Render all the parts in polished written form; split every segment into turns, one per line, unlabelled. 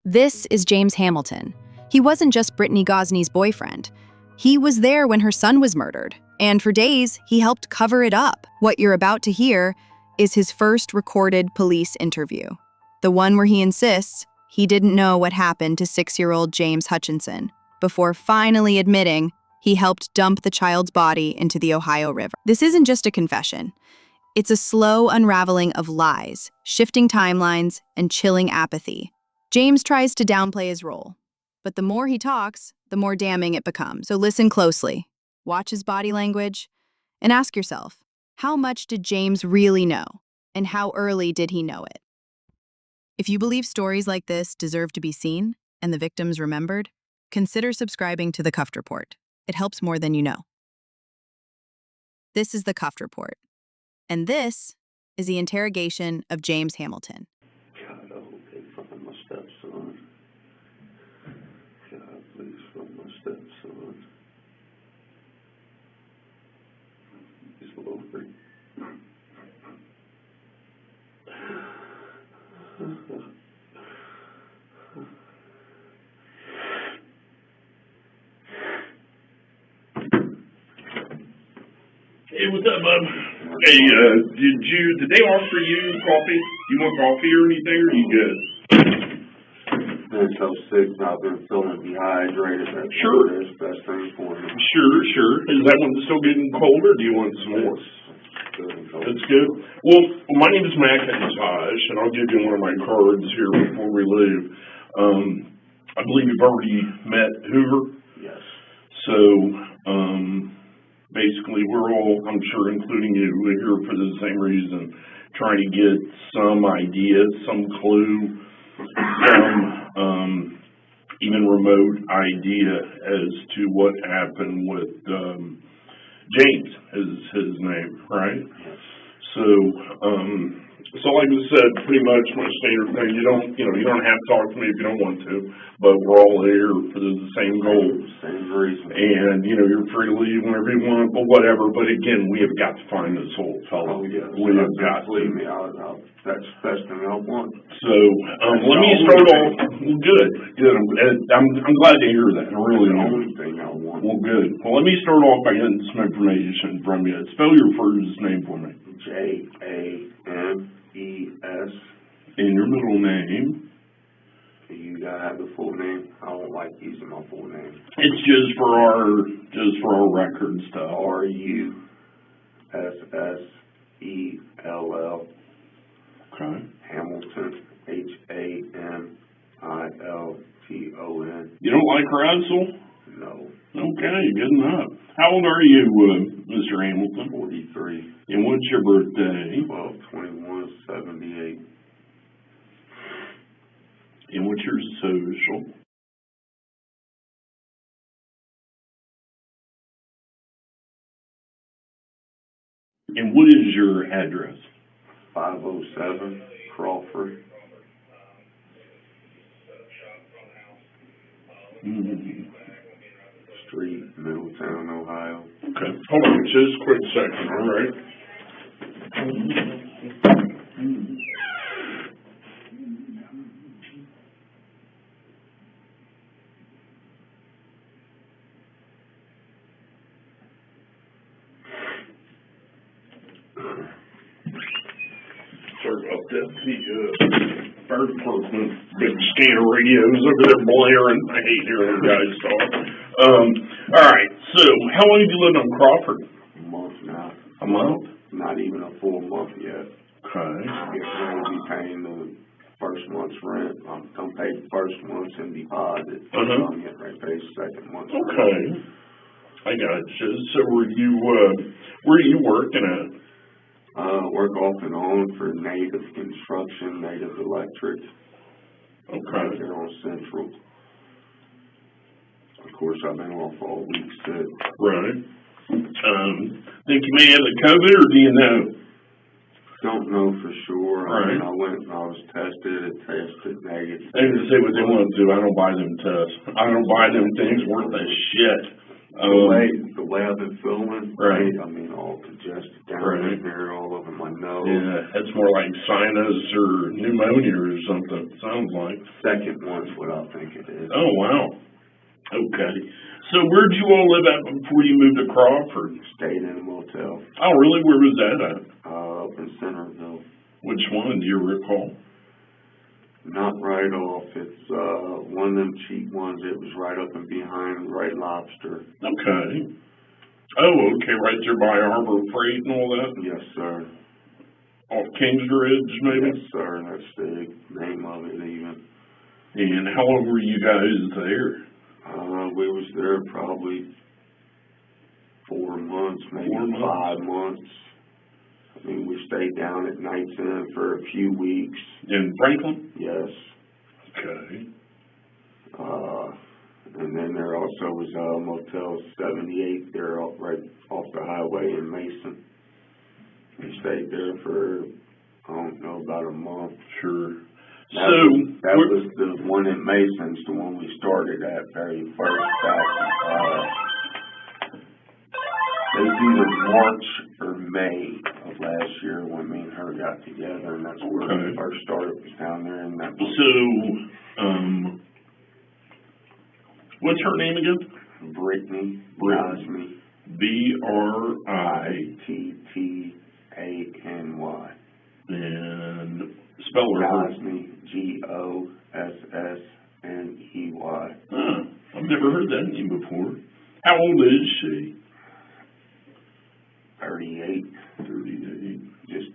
This is James Hamilton. He wasn't just Brittany Gosney's boyfriend. He was there when her son was murdered, and for days, he helped cover it up. What you're about to hear is his first recorded police interview, the one where he insists he didn't know what happened to 6-year-old James Hutchinson, before finally admitting he helped dump the child's body into the Ohio River. This isn't just a confession. It's a slow unraveling of lies, shifting timelines, and chilling apathy. James tries to downplay his role, but the more he talks, the more damning it becomes. So listen closely, watch his body language, and ask yourself, how much did James really know, and how early did he know it? If you believe stories like this deserve to be seen and the victims remembered, consider subscribing to the Cuffed Report. It helps more than you know. This is the Cuffed Report, and this is the interrogation of James Hamilton.
God, I hope they find my stepson. God, please find my stepson. He's lonely.
Hey, what's up, bub? Hey, did they offer you coffee? You want coffee or anything, or you good?
Been so sick, I've been feeling dehydrated. That's
Sure.
the best thing for me.
Sure. Is that one still getting cold, or do you want some more? That's good. Well, my name is Mac Taj, and I'll give you one of my cards here before we leave. I believe you've already met Hoover.
Yes.
So, basically, we're all, I'm sure, including you, we're here for the same reason, trying to get some idea, some clue, some even remote idea as to what happened with James, is his name, right?
Yes.
So like I said, pretty much my standard thing, you don't have to talk to me if you don't want to, but we're all here for the same goal.
Same reason.
And, you're free to leave whenever you want, but whatever. But again, we have got to find this old fellow.
Oh, yes.
We have got to.
Believe me, that's the best thing I want.
So, let me start off. Well, good. I'm glad to hear that. I really
That's the
am.
only thing I want.
Well, good. Well, let me start off by getting some information from you. Spell your first name for me.
James.
And your middle name.
You gotta have the full name. I don't like using my full name.
It's just for our record stuff.
RUSSELL.
Okay.
Hamilton. HAMILTON.
You don't like Russell?
No.
Okay, good enough. How old are you, Mr. Hamilton?
43.
And what's your birthday?
12/21/78.
And what's your social? And what is your address?
507 Crawford. Street, Middletown, Ohio.
Okay, hold on just a quick second, all right? Sorry about that. The fire department, big scanner radios over there blaring. I hate hearing them guys talk. All right, so how long have you lived on Crawford?
A month now.
A month?
Not even a full month yet.
Okay.
Getting ready to be paying the first month's rent. I'm gonna pay the first month's in deposit. I'm getting ready to pay the second month's rent.
Okay. I got you. So where are you working at?
Work off and on for Native Construction, Native Electric.
Okay.
Here on Central. Of course, I've been off all week sick.
Right. Think you may have the COVID, or do you know?
Don't know for sure.
Right.
I mean, I went and I was tested. It tested negative.
They can say what they want to do. I don't buy them tests. I don't buy them things worth a shit.
The way I've been feeling,
right?
I mean, all congested down
Right.
in there, all over my nose.
Yeah, it's more like sinus or pneumonia or something, it sounds like.
Second one's what I think it is.
Oh, wow. Okay. So where'd you all live at before you moved to Crawford?
Stayed in a motel.
Oh, really? Where was that at?
Up in Centerville.
Which one, do you recall?
Not right off. It's one of them cheap ones. It was right up and behind Right Lobster.
Okay. Oh, okay, right there by Harbor Freight and all that?
Yes, sir.
Off Kingsbridge, maybe?
Yes, sir. That's the name of it, even.
And how long were you guys there?
We was there probably 4 months, maybe
4 months.
5 months. I mean, we stayed down at Nights Inn for a few weeks.
In Franklin?
Yes.
Okay.
And then there also was Motel 78 there right off the highway in Mason. We stayed there for, I don't know, about a month.
Sure.
That was the one in Mason's, the one we started at very first back. It was either March or May of last year when me and her got together, and that's where we first started, was down there in that one.
So, what's her name again?
Brittany Gosney. Brittany.
And spell her.
Gosney, Gossney.
Huh. I've never heard that name before. How old is she?
38.
38. Just,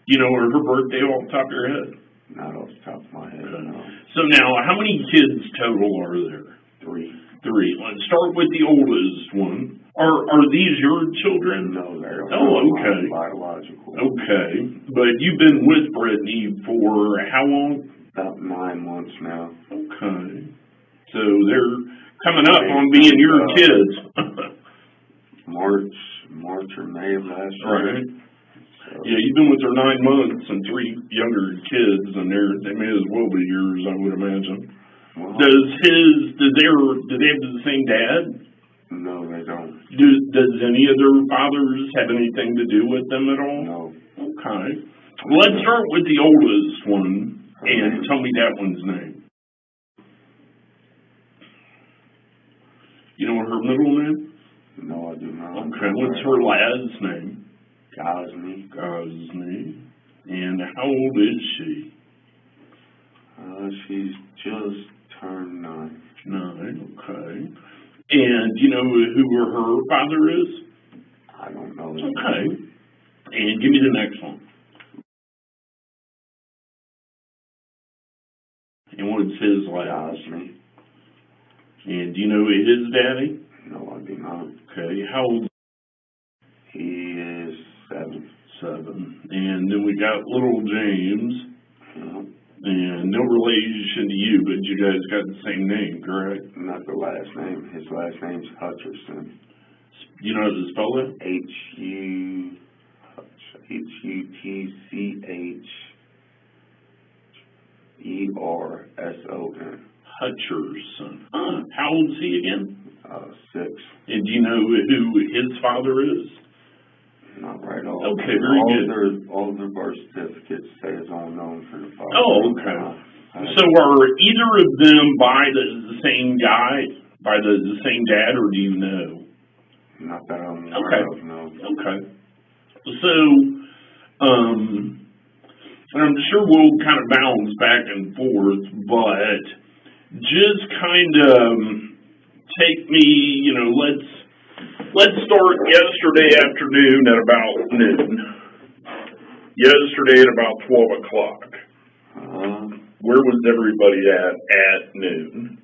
you know her birthday off the top of your head?
Not off the top of my head, no.
So now, how many kids total are there?
3.
Let's start with the oldest one. Are these your children?
No, they're
okay.
Biological.
Okay. But you've been with Brittany for how long?
About 9 months now.
Okay. So they're coming up on being your kids.
March or May of last year.
Right.
So,
Yeah, you've been with her 9 months and 3 younger kids, and they may as well be yours, I would imagine.
Well,
Do they have the same dad?
No, they don't.
Does any of their fathers have anything to do with them at all?
No.
Okay. Well, let's start with the oldest one, and tell me that one's name. You know her middle name?
No, I do not.
Okay, what's her last name?
Gosney.
And how old is she?
She's just turned 9.
9, okay. And do you know who her father is?
I don't know.
Okay. And give me the next one. And what's his last name? And do you know his daddy?
No, I do not.
Okay. How old?
He is 7.
7. And then we got little James.
Yeah.
And no relation to you, but you guys got the same name, correct?
Not the last name. His last name's Hutchinson.
You know how to spell that?
Hutcherson.
Hutcherson. Huh. How old is he again?
6.
And do you know who his father is?
Not right off.
Okay, very good.
All their birth certificates say it's unknown for the father.
Oh, okay. So are either of them by the same guy, by the same dad, or do you know?
Not that I'm aware of, no.
Okay. So, and I'm sure we'll kind of bounce back and forth, but just kind of take me, let's start yesterday afternoon at about noon. Yesterday at about 12 o'clock. Where was everybody at noon?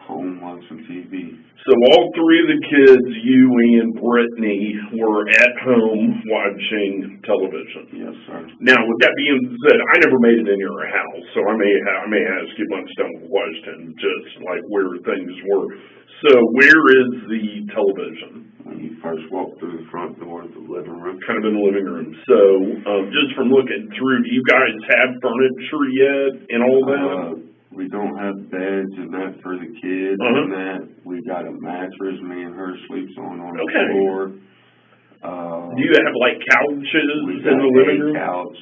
Home watching TV.
So all 3 of the kids, you and Brittany, were at home watching television.
Yes, sir.
Now, with that being said, I never made it in your house, so I may ask you a bunch of dumb questions, just like where things were. So where is the television?
When you first walk through the front door of the living room.
Kind of in the living room. So just from looking through, do you guys have furniture yet and all that?
We don't have beds and that for the kids and that. We got a mattress me and her sleeps on the floor.
Do you have like couches in the living room?
Couch,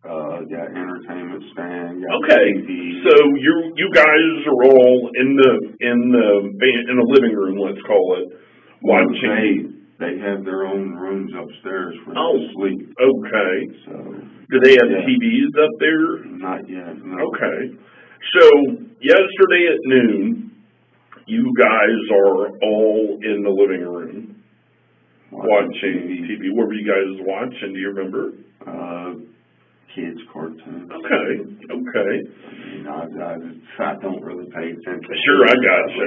got entertainment stand, got
TV. So you guys are all in the living room, let's call it, watching.
They have their own rooms upstairs for them to sleep.
Okay.
So
do they have TVs up there?
Not yet, no.
Okay. So yesterday at noon, you guys are all in the living room watching TV. What were you guys watching? Do you remember? Kids cartoons. Okay.
I mean, I don't really pay attention.
Sure, I gotcha.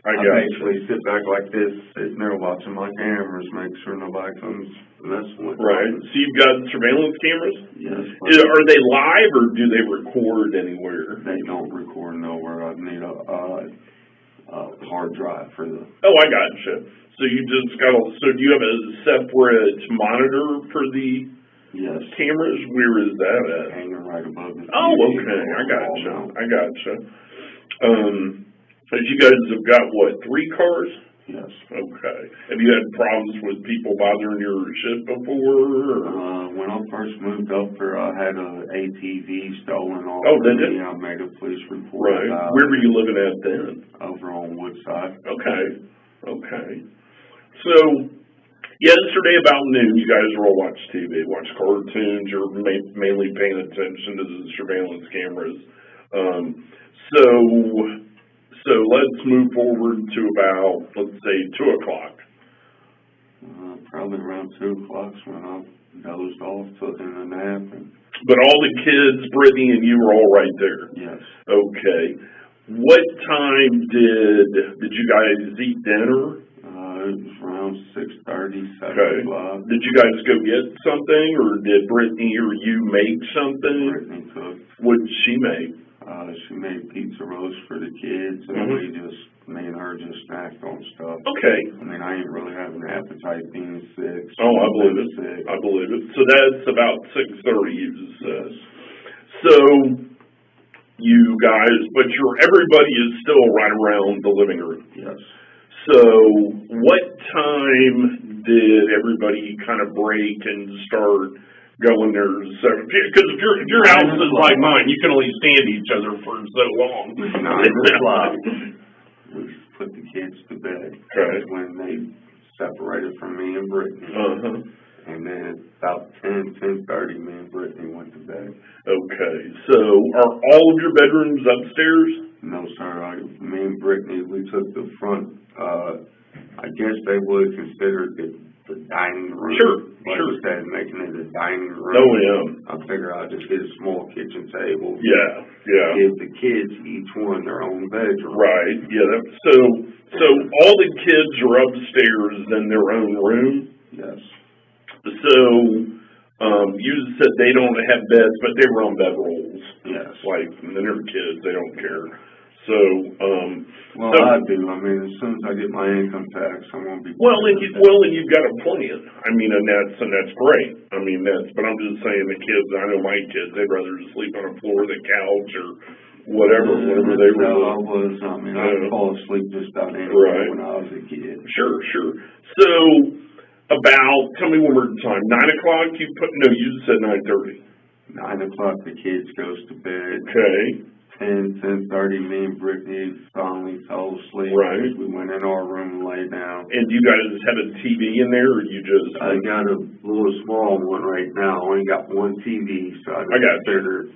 I
basically sit back like this, sitting there watching my cameras, make sure nobody comes messing with me.
Right. So you've got surveillance cameras?
Yes.
Are they live or do they record anywhere?
They don't record nowhere. I need a hard drive for them.
Oh, I gotcha. So you just got so do you have a separate monitor for the cameras? Where is that at?
Hanging right above the TV.
Oh, okay. I gotcha. So you guys have got, what, 3 cars?
Yes.
Okay. Have you had problems with people bothering your shift before?
When I first moved up there, I had an ATV stolen off
did you?
I made a police report.
Right. Where were you living at then?
Over on Woodside.
Okay. So, yesterday about noon, you guys were all watching TV, watch cartoons. You're mainly paying attention to the surveillance cameras. So let's move forward to about, let's say, 2 o'clock.
Probably around 2 o'clock when I dozed off, took in a nap.
But all the kids, Brittany and you were all right there?
Yes.
Okay. What time did you guys eat dinner?
It was around 6:30, 7 o'clock.
Did you guys go get something, or did Brittany or you make something?
Brittany cooked.
What did she make?
She made pizza rolls for the kids, and me and her just snacked on stuff.
Okay.
I mean, I ain't really having an appetite being sick.
Oh, I believe it. So that's about 6:30, you said. So you guys, but everybody is still right around the living room.
Yes.
So what time did everybody kind of break and start going there? Because if your house is like mine, you can only stand each other for so long.
9 o'clock. We put the kids to bed.
Okay.
That's when they separated from me and Brittany. And then about 10:30, me and Brittany went to bed.
Okay. So are all of your bedrooms upstairs?
No, sir. Me and Brittany, we took the front. I guess they would consider the dining room.
Sure.
Instead of making it a dining room.
Oh, yeah.
I figure I'll just get a small kitchen table.
Yeah.
Give the kids each one their own bedroom.
Right. Yeah. So all the kids are upstairs in their own room?
Yes.
So, you said they don't have beds, but they were on bed rolls.
Yes.
Like, and they're kids, they don't care. So,
I do. I mean, as soon as I get my income tax, I'm going to be...
Well, and you've got a plan. I mean, and that's great. I mean, but I'm just saying the kids, I know my kids, they'd rather just sleep on the floor, the couch, or whatever they were.
I fall asleep just about anywhere when I was a kid.
Sure. So, tell me one more time, 9 o'clock, you said 9:30.
9 o'clock, the kids goes to bed.
Okay.
10:30, me and Brittany finally fell asleep.
Right.
We went in our room and lay down.
And you guys have a TV in there, or you just...
I got a little small one right now. I only got one TV, so I got
you.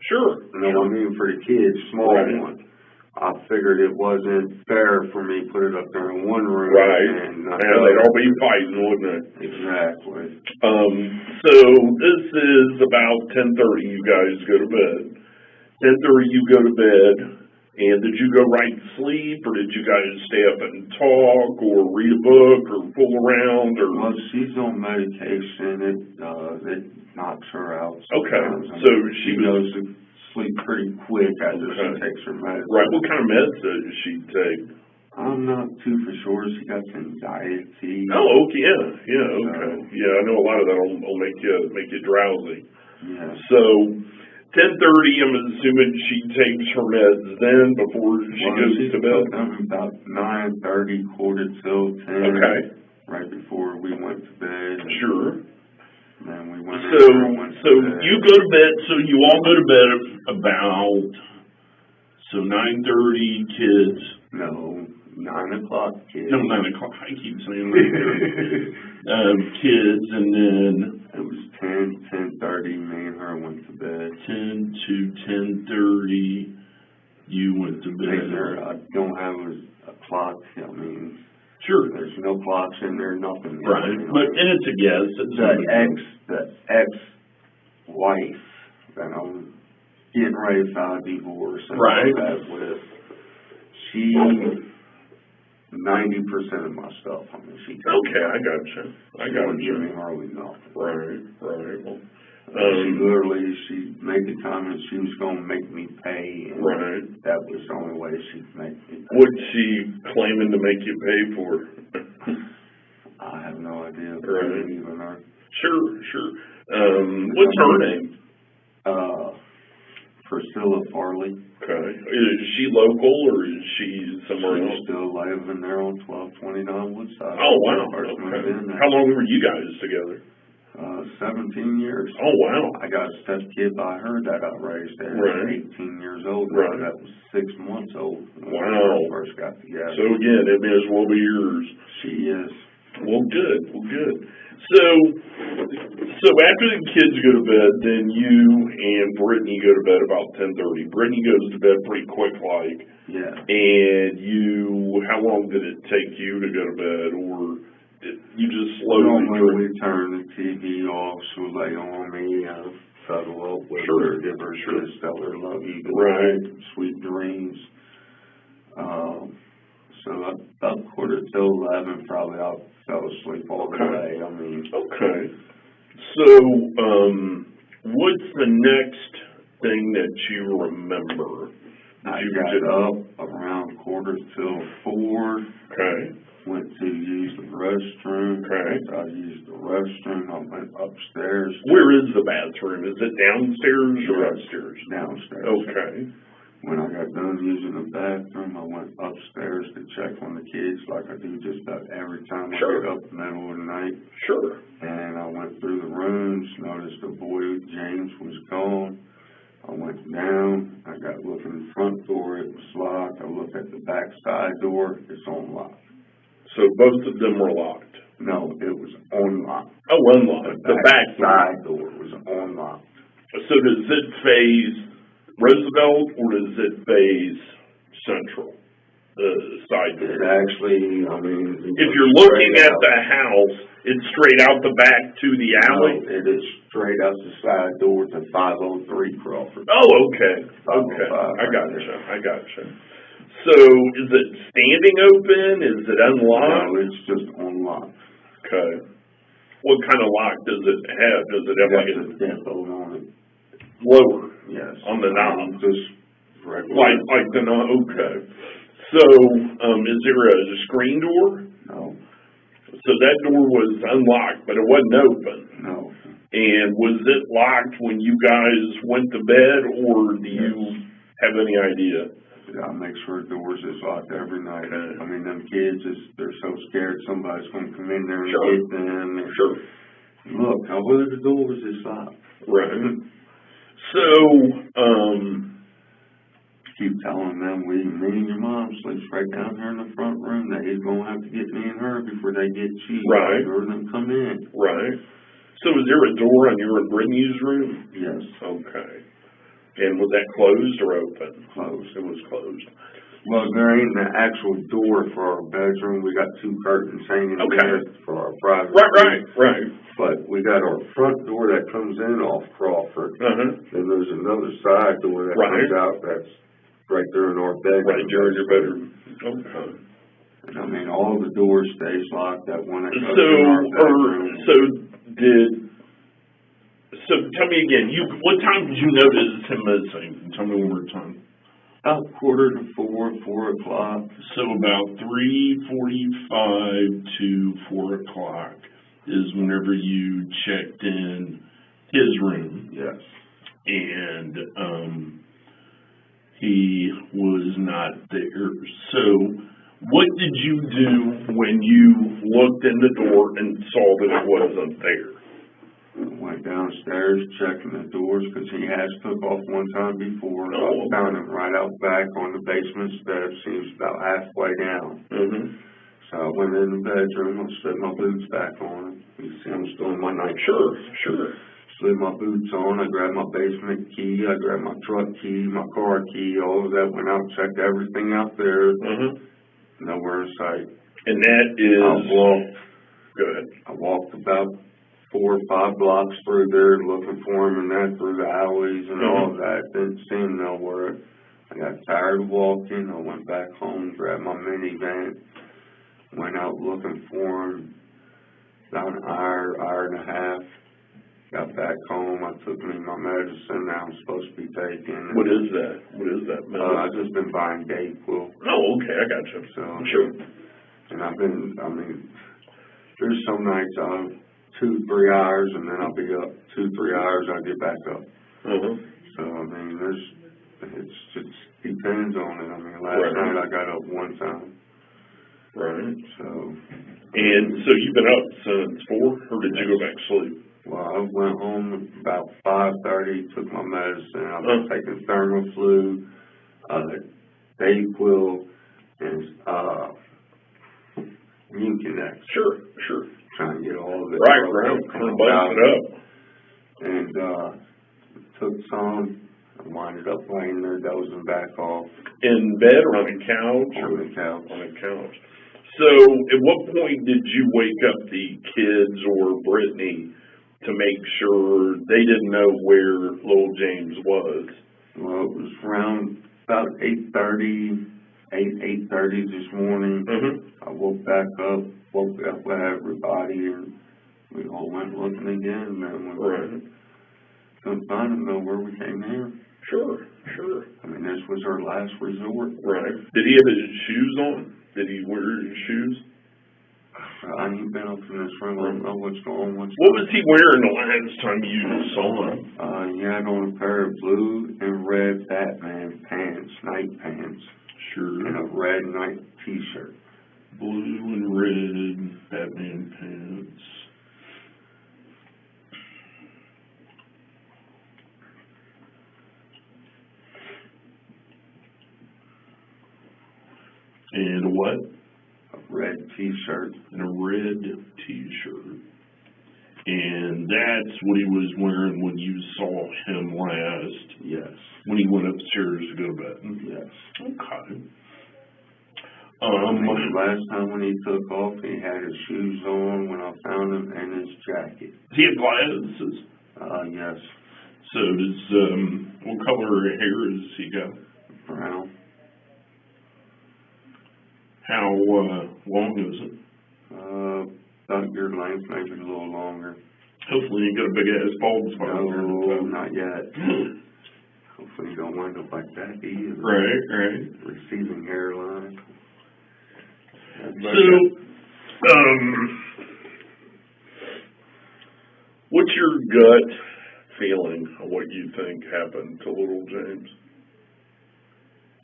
Sure.
You know what I mean? For the kids, small one. I figured it wasn't fair for me to put it up there in one room.
Right.
And
they'd all be fighting, wouldn't it?
Exactly.
So this is about 10:30, you guys go to bed. 10:30, you go to bed, and did you go right to sleep, or did you guys stay up and talk, or read a book, or fool around, or?
Well, she's on medication. It knocks her out.
Okay, so she
goes to sleep pretty quick after she takes her medicine.
Right, what kind of meds does she take?
I'm not too for sure. She got anxiety.
Oh, okay, yeah, okay. Yeah, I know a lot of that will make you drowsy.
Yeah.
So, 10:30, I'm assuming she takes her meds then before she goes to bed?
About 9:30, quarter till 10.
Okay.
Right before we went to bed.
Sure.
And then we went
So
bed.
you go to bed, so you all go to bed about, so 9:30 kids.
No, 9 o'clock kids.
No, 9 o'clock, I keep saying 9:30. Kids, and then.
It was 10:30, me and her went to bed.
10 to 10:30, you went to bed.
I don't have a clock, I mean.
Sure.
There's no clocks in there, nothing.
Right, and it's a guess. It's
the ex-wife that I'm getting ready to file a divorce and all that with, she, 90% of my stuff, I mean, she.
Okay, I gotcha.
She wouldn't give me hardly nothing.
Right. Well,
she made the comment she was going to make me pay, and that was the only way she'd make me pay.
What's she claiming to make you pay for?
I have no idea.
Right.
Even her.
Sure. What's her name?
Priscilla Farley.
Okay. Is she local or is she somewhere else?
She's still living there on 1229 Woodside.
Oh, wow. Okay. How long were you guys together?
17 years.
Oh, wow.
I got a step kid by her that I raised there.
Right.
18 years old.
Right.
That was 6 months old when
wow.
we first got together.
So again, it may as well be yours.
She is.
Well, good. So after the kids go to bed, then you and Brittany go to bed about 10:30. Brittany goes to bed pretty quick, like.
Yeah.
And how long did it take you to go to bed, or you just slowly?
Normally we turn the TV off, she'll lay on me, cuddle up with her, give her a kiss, tell her love you, good night, sweet dreams. So about quarter till 11, probably I fell asleep all the way. I mean.
Okay. So, what's the next thing that you remember?
I got up around quarter till 4.
Okay.
Went to use the restroom.
Okay.
I used the restroom. I went upstairs.
Where is the bathroom? Is it downstairs or upstairs?
Downstairs.
Okay.
When I got done using the bathroom, I went upstairs to check on the kids like I do just about every time I get up in the middle of the night.
Sure.
And I went through the rooms, noticed the boy, James, was gone. I went down. I got looking in the front door. It was locked. I looked at the back side door. It's unlocked.
So both of them were locked?
No, it was unlocked.
Oh, unlocked. The back
side door was unlocked.
So does it face Roosevelt or does it face Central? The side door?
It actually, I mean...
If you're looking at the house, it's straight out the back to the alley?
No, it is straight out the side door to 503 Crawford.
Oh, okay. Okay. I gotcha. So, is it standing open? Is it unlocked?
No, it's just unlocked.
Okay. What kind of lock does it have? Does it have like a
deadbolt on it?
Lower?
Yes.
On the knob?
Just regular.
Like the knob? Okay. So, is there a screen door?
No.
So that door was unlocked, but it wasn't open?
No.
And was it locked when you guys went to bed, or do you have any idea?
I make sure the doors is locked every night. I mean, them kids, they're so scared somebody's going to come in there and get them.
Sure.
Look, how well the doors is locked.
Right. So,
keep telling them me and your mom sleeps right down here in the front room. That he's going to have to get me and her before they get you.
Right.
Or them come in.
Right. So is there a door on your and Brittany's room?
Yes.
Okay. And was that closed or open?
Closed.
It was closed.
Well, there ain't an actual door for our bedroom. We got 2 curtains hanging there for our private
Right.
But we got our front door that comes in off Crawford. Then there's another side door that comes out that's right there in our bedroom.
Right there in your bedroom. Okay.
And I mean, all the doors stays locked. That one that goes in our bedroom.
So tell me again, what time did you notice him missing? Tell me one more time.
About 3:45, 4 o'clock.
So about 3:45 to 4 o'clock is whenever you checked in his room.
Yes.
and he was not there. So what did you do when you looked in the door and saw that it wasn't there?
I went downstairs checking the doors because he has took off one time before.
Oh,
I found him right out back on the basement steps. He was about halfway down.
Mm-hmm.
So I went in the bedroom. I slid my boots back on. You see, I'm still in my night.
Sure.
Slid my boots on. I grabbed my basement key. I grabbed my truck key, my car key. All of that. Went out, checked everything out there.
Mm-hmm.
Nowhere in sight.
And that is... Go ahead.
I walked about 4 or 5 blocks through there looking for him and that through the alleys and all of that. Didn't see him nowhere. I got tired of walking. I went back home, grabbed my minivan, went out looking for him about an hour and a half. Got back home. I took me my medicine that I'm supposed to be taking.
What is that?
I've just been buying Dayquil.
Oh, okay, I got you.
So,
sure.
And there's some nights I'll 2-3 hours, and then I'll be up 2-3 hours, I'll get back up. So, it just depends on it. Last night I got up one time.
Right.
So.
And so you've been up since 4, or did you go back to sleep?
Well, I went home about 5:30, took my medicine. I've been taking Thermoflu, Dayquil, and Mucinex.
Sure.
Trying to get all of it.
Right. Kind of balance it up.
And took some. I winded up laying there, dozing back off.
In bed or on a couch?
On the couch.
On a couch. So, at what point did you wake up the kids or Brittany to make sure they didn't know where little James was?
Well, it was around about 8:30 this morning. I woke back up with everybody, and we all went looking again, and then we couldn't find him nowhere. We came here.
Sure.
This was our last resort.
Right. Did he have his shoes on? Did he wear his shoes?
I ain't been up in this room. I don't know what's going on.
What was he wearing the last time you saw him?
He had on a pair of blue and red Batman pants, night pants.
Sure.
And a red night t-shirt.
Blue and red Batman pants. And a what?
A red t-shirt.
And a red t-shirt. And that's what he was wearing when you saw him last?
Yes.
When he went upstairs to go to bed?
Yes.
Okay.
Last time when he took off, he had his shoes on when I found him and his jacket.
Does he have glasses?
Yes.
So does, what color hair does he got?
Brown.
How long is it?
About your length, maybe a little longer.
Hopefully you got a big ass bald spot.
No, not yet. Hopefully you don't wind up like that either.
Right.
Receiving hairline.
So, what's your gut feeling of what you think happened to little James?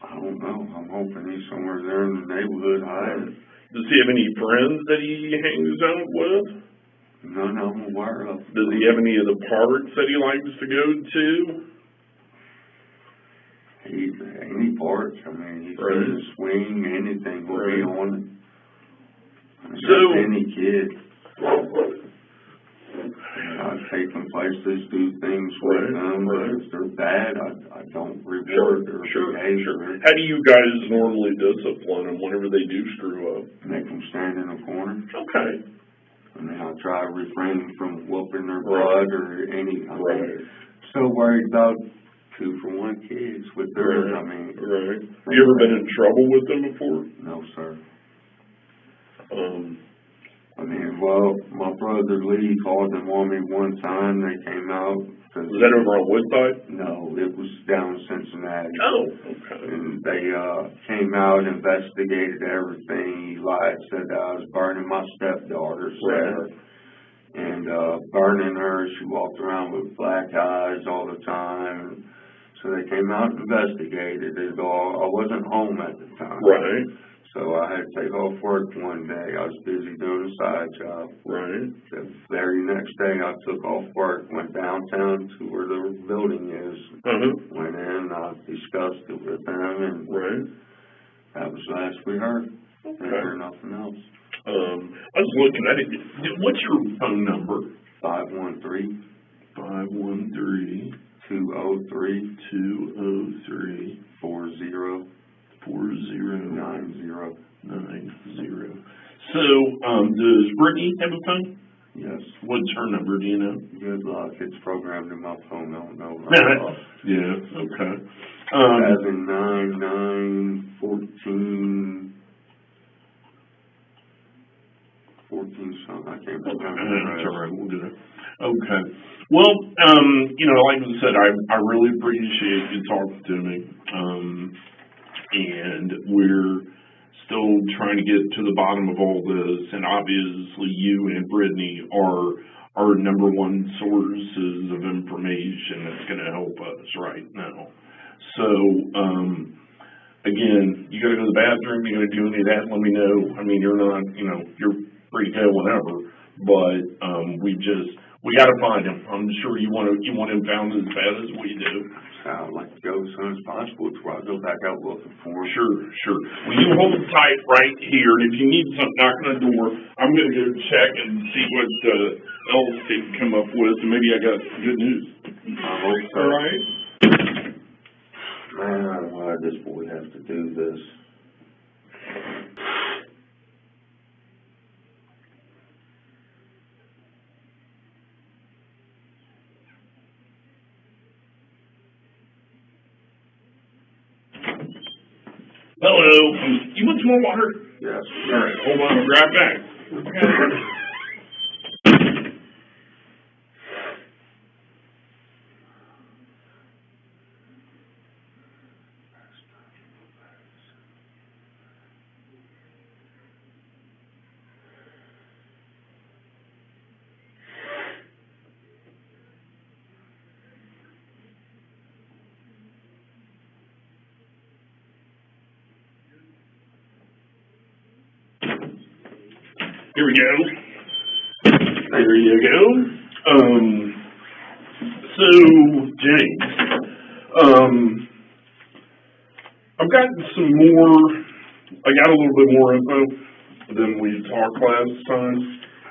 I don't know. I'm hoping he's somewhere there in the neighborhood hiding.
Does he have any friends that he hangs out with?
None I'm aware of.
Does he have any of the parks that he likes to go to?
Any parks. He's in the swing, anything will be on. Any kid. I've taken places, do things with them, but if they're bad, I don't reward their behavior.
How do you guys normally discipline them whenever they do screw up?
Make them stand in a corner.
Okay.
I try to refrain from whooping their butt or any. So worried about 2-for-1 kids with their.
Right. Have you ever been in trouble with them before?
No, sir. My brother Lee called them on me one time. They came out.
Was that over on Woodside?
No, it was down in Cincinnati.
Oh, okay.
And they came out, investigated everything. He lied, said that I was burning my stepdaughter's hair. and burning her. She walked around with black eyes all the time. So they came out and investigated it all. I wasn't home at the time.
Right.
So I had to take off work one day. I was busy doing a side job.
Right.
The very next day I took off work, went downtown to where the building is. Went in, I discussed it with them, and that was the last we heard. Didn't hear nothing else.
I was looking at it. What's your phone number?
513 203 40 90.
So, does Brittany have a phone?
Yes.
What's her number, do you know?
Good luck. It's programmed in my phone. I don't know.
Yeah, okay.
79914 something. I can't remember.
That's all right. We'll do that. Okay. Well, like I said, I really appreciate you talking to me. And we're still trying to get to the bottom of all this. And obviously you and Brittany are our number one sources of information that's going to help us right now. So, again, you got to go to the bathroom, you got to do any of that, let me know. I mean, you're not, you're free to go whenever, but we got to find him. I'm sure you want him found as bad as we do.
I'd like to go as soon as possible before I go back out looking for him.
Sure. Well, you hold tight right here, and if you need something, knock on the door. I'm going to go check and see what else they can come up with, and maybe I got some good news.
I hope so.
All right?
Man, I don't know why this boy has to do this.
Hello. You want some more water?
Yes.
All right. Hold on. I'll be right back. Here we go. There you go. So, James, I've gotten some more, I got a little bit more info than we talked last time,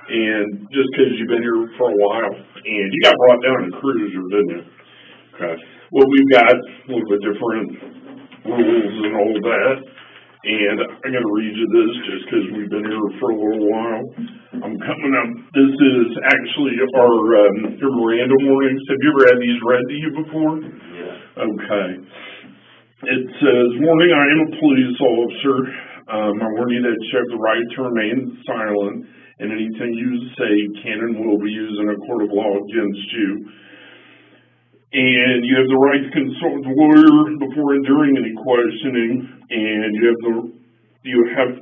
and just because you've been here for a while, and you got brought down in Cruiser, didn't you? Okay. Well, we've got a little bit different rules and all that. And I'm going to read you this just because we've been here for a little while. I'm coming up. This is actually our Miranda warnings. Have you ever had these read to you before?
Yeah.
Okay. It says, warning, I am a police officer. I warn you that you have the right to remain silent, and anything you say can and will be used in a court of law against you. And you have the right to consult with a lawyer before and during any questioning, and you have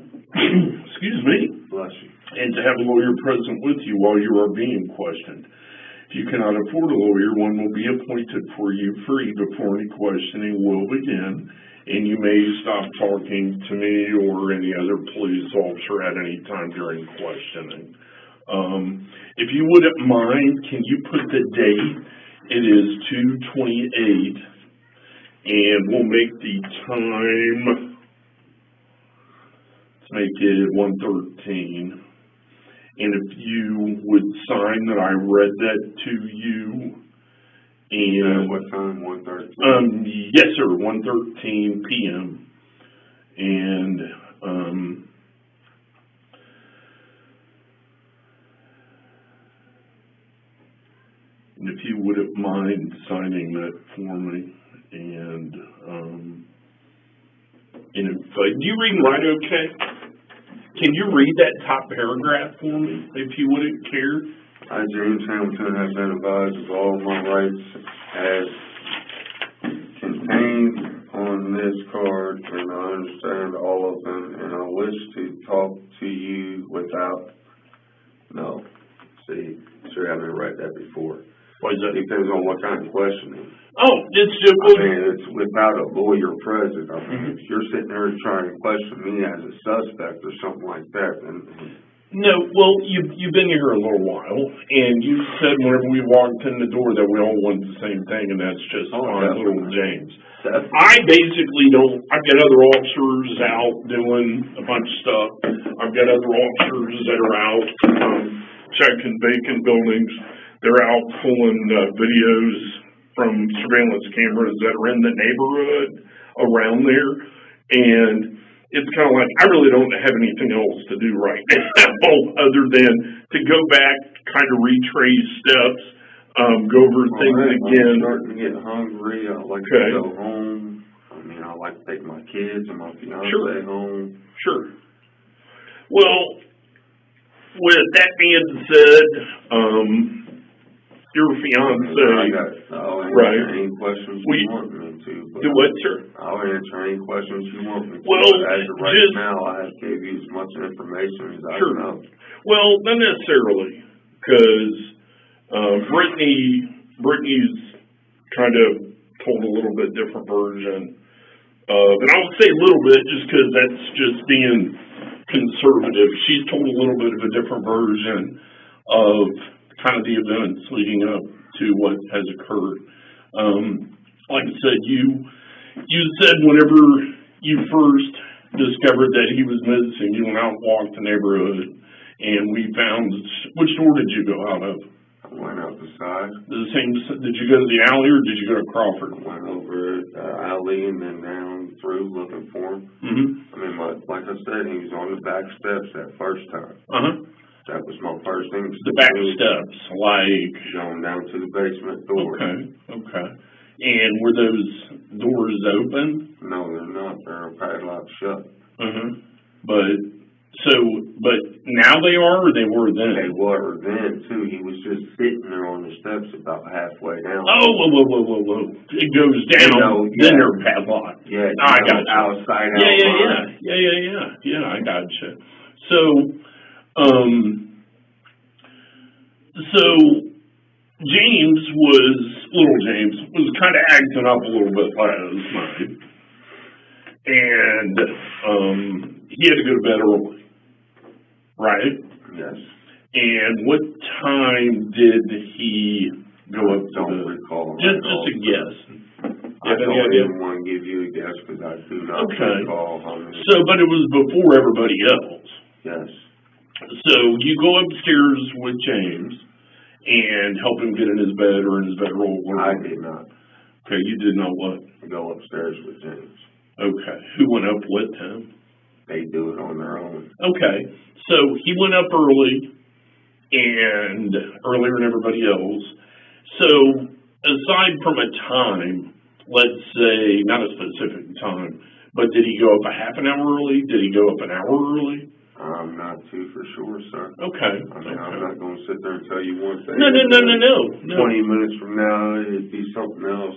excuse me,
Bless you.
and to have a lawyer present with you while you are being questioned. If you cannot afford a lawyer, one will be appointed for you free before any questioning will begin, and you may stop talking to me or any other police officer at any time during questioning. If you wouldn't mind, can you put the date? It is 2/28, and we'll make the time, let's make it 1:13. And if you would sign that I read that to you, and
what time? 1:13?
yes, sir, 1:13 p.m. And if you wouldn't mind signing that for me, and if do you read and write okay? Can you read that top paragraph for me, if you wouldn't care?
I, James Hamilton, have been advised of all my rights as contained on this card, and I understand all of them, and I wish to talk to you without, no, See, I haven't read that before.
Why is that?
Depends on what kind of questioning.
Oh, it's just,
I mean, it's without a lawyer present. I mean, if you're sitting there trying to question me as a suspect or something like that, then...
no, well, you've been here a little while, and you said whenever we walked in the door that we all want the same thing, and that's just find little James.
Definitely.
I basically don't, I've got other officers out doing a bunch of stuff. I've got other officers that are out checking vacant buildings. They're out pulling videos from surveillance cameras that are in the neighborhood around there, and it's kind of like, I really don't have anything else to do right now other than to go back, kind of retrace steps, go over things again.
I'm starting to get hungry. I like to go home. I mean, I like to take my kids and my fiance home. Sure.
Well, with that being said, your fiance,
I'll answer any questions you want me to.
Do what, sir?
I'll answer any questions you want me to.
Well,
as of right now, I have gave you as much information as I know.
Well, not necessarily, because Brittany's kind of told a little bit different version of, and I would say a little bit just because that's just being conservative. She's told a little bit of a different version of kind of the events leading up to what has occurred. Like I said, you said whenever you first discovered that he was missing, you went out and walked the neighborhood, and we found, which door did you go out of?
I went out the side.
Did you go to the alley or did you go to Crawford?
I went over the alley and then down through looking for him.
Mm-hmm.
I mean, like I said, he was on the back steps that first time.
Uh-huh.
That was my first thing.
The back steps, like...
Going down to the basement door.
Okay. And were those doors open?
No, they're not. They're padlocked shut.
But now they are, or they were then?
They were then, too. He was just sitting there on the steps about halfway down.
Oh, whoa. It goes down, then they're padlocked.
Yeah.
I got you.
Outside.
Yeah, I got you. So little James was kind of acting up a little bit last night, and he had to go to bed early, right?
Yes.
And what time did he go up to
Don't recall.
Just a guess.
I don't even want to give you a guess because I do not recall how many.
So, but it was before everybody else.
Yes.
So you go upstairs with James and help him get in his bed or in his bedroll.
I did not.
Okay, you did not what?
Go upstairs with James.
Okay. Who went up with him?
They do it on their own.
Okay. So he went up early and earlier than everybody else. So aside from a time, let's say, not a specific time, but did he go up a half an hour early? Did he go up an hour early?
I'm not too for sure, sir.
Okay.
I mean, I'm not going to sit there and tell you one thing.
No.
20 minutes from now, it'd be something else.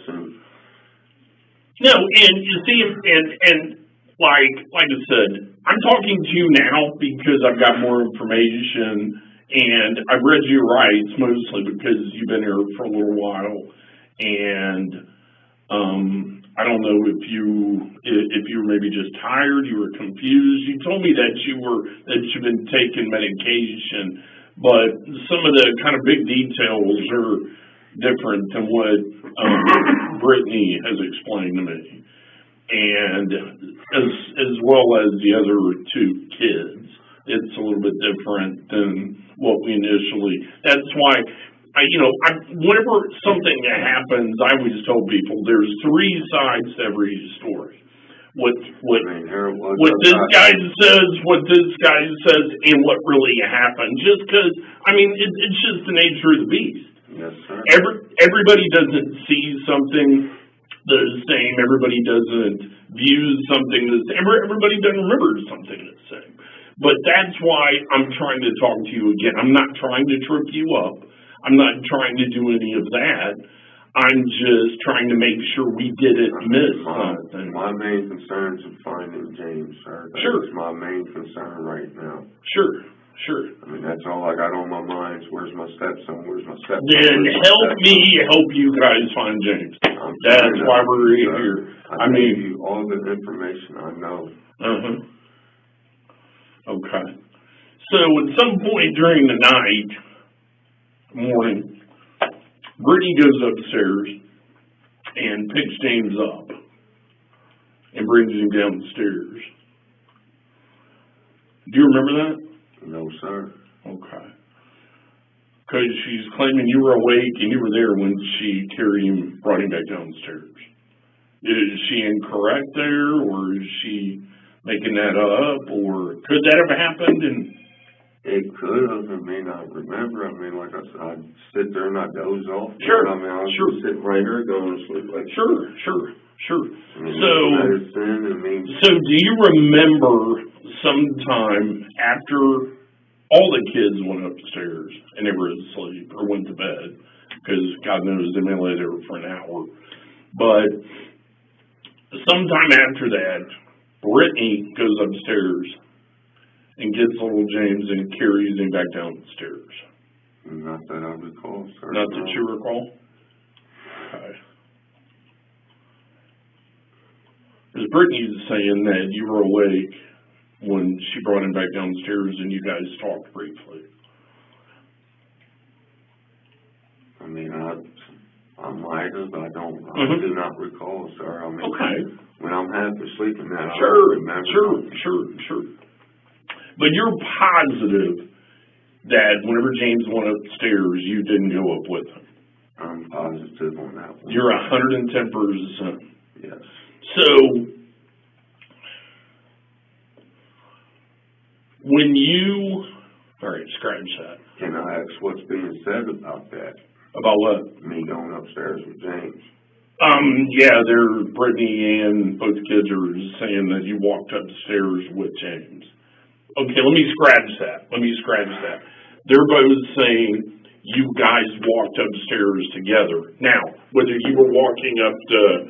No, and you see, and like I said, I'm talking to you now because I've got more information, and I've read your rights mostly because you've been here for a little while, and I don't know if you were maybe just tired, you were confused. You told me that you've been taking medication, but some of the kind of big details are different than what Brittany has explained to me, and as well as the other two kids, it's a little bit different than what we initially. That's why. Whenever something happens, I always tell people there's three sides to every story. What this guy says, and what really happened. Just because, it's just the nature of the beast.
Yes, sir.
Everybody doesn't see something the same. Everybody doesn't view something the same. Everybody doesn't remember something the same. But that's why I'm trying to talk to you again. I'm not trying to trip you up. I'm not trying to do any of that. I'm just trying to make sure we didn't miss something.
My main concern is finding James, sir. That's my main concern right now.
Sure. Sure.
I mean, that's all I got on my mind is where's my stepson, where's my stepson.
Then help me help you guys find James. That's why we're here.
I mean, give you all the information I know.
Okay. So at some point during the morning, Brittany goes upstairs and picks James up and brings him down the stairs. Do you remember that?
No, sir.
Okay. Because she's claiming you were awake and you were there when she carried him, brought him back down the stairs. Is she incorrect there, or is she making that up, or could that have happened? And
it could have. I mean, I remember. I mean, like I said, I'd sit there and I'd doze off.
Sure.
I mean, I was just sitting right there going to sleep. Like,
Sure.
I mean,
So do you remember sometime after all the kids went upstairs and they were asleep or went to bed, because God knows they may lay there for an hour, but sometime after that, Brittany goes upstairs and gets little James and carries him back down the stairs?
Not that I recall, sir.
Not that you recall? Okay. Because Brittany's saying that you were awake when she brought him back downstairs and you guys talked briefly.
I mean, I might have. I do not recall, sir. I mean,
Okay.
When I'm half asleep in that, I
Sure.
don't remember.
Sure. But you're positive that whenever James went upstairs, you didn't go up with him?
I'm positive on that one.
You're 110%.
Yes.
So, when you, all right, scratch that.
Can I ask what's being said about that?
About what?
Me going upstairs with James.
Yeah, Brittany and both kids are saying that you walked upstairs with James. Okay, let me scratch that. They're both saying you guys walked upstairs together. Now, whether you were walking up to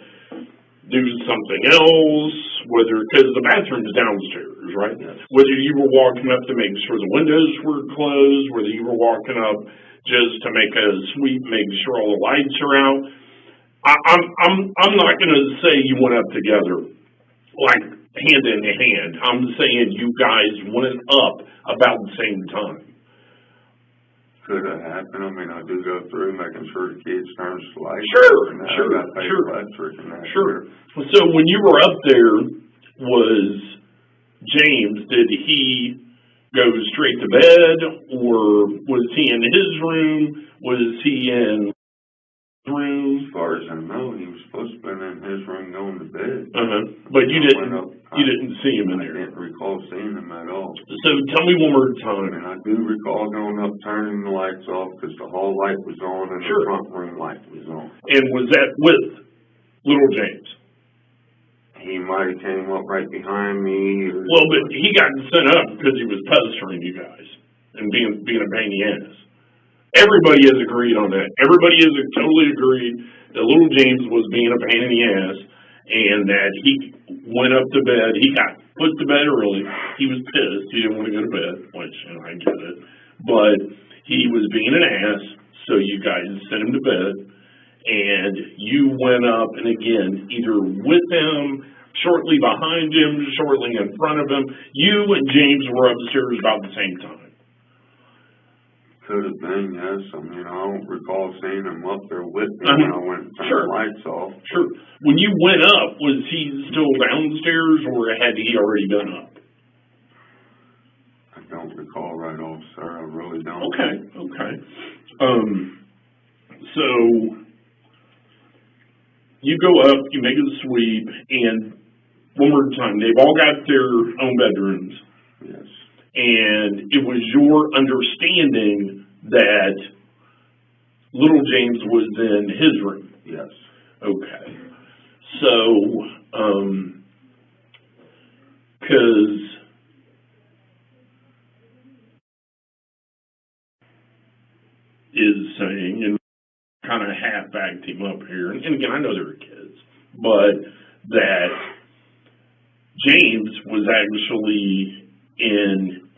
do something else, because the bathroom's downstairs, right?
Yes.
Whether you were walking up to make sure the windows were closed, whether you were walking up just to make a sweep, make sure all the lights are out. I'm not going to say you went up together, like hand in hand. I'm saying you guys went up about the same time.
Could have happened. I mean, I do go through making sure the kids turn the lights.
Sure. So when you were up there, was James, did he go straight to bed, or was he in his room? Was he in room?
As far as I know, he was supposed to be in his room going to bed.
But you didn't see him in there.
I didn't recall seeing him at all.
So tell me one more time.
And I do recall going up, turning the lights off because the hall light was on and the front room light was on.
And was that with little James?
He might have came up right behind me.
Well, but he got sent up because he was pestering you guys and being a pain in the ass. Everybody has agreed on that. Everybody has totally agreed that little James was being a pain in the ass and that he went up to bed. He got put to bed early. He was pissed. He didn't want to go to bed, which, I get it. But he was being an ass, so you guys sent him to bed. And you went up, and again, either with him, shortly behind him, shortly in front of him. You and James were upstairs about the same time.
Could have been, yes. I mean, I don't recall seeing him up there with me when I went and turned the lights off.
Sure. When you went up, was he still downstairs, or had he already been up?
I don't recall right off, sir. I really don't.
Okay. So you go up, you make a sweep, and one more time, they've all got their own bedrooms.
Yes.
And it was your understanding that little James was in his room?
Yes.
Okay. So, because is saying, and kind of half-backed him up here, and again, I know there were kids, but that James was actually in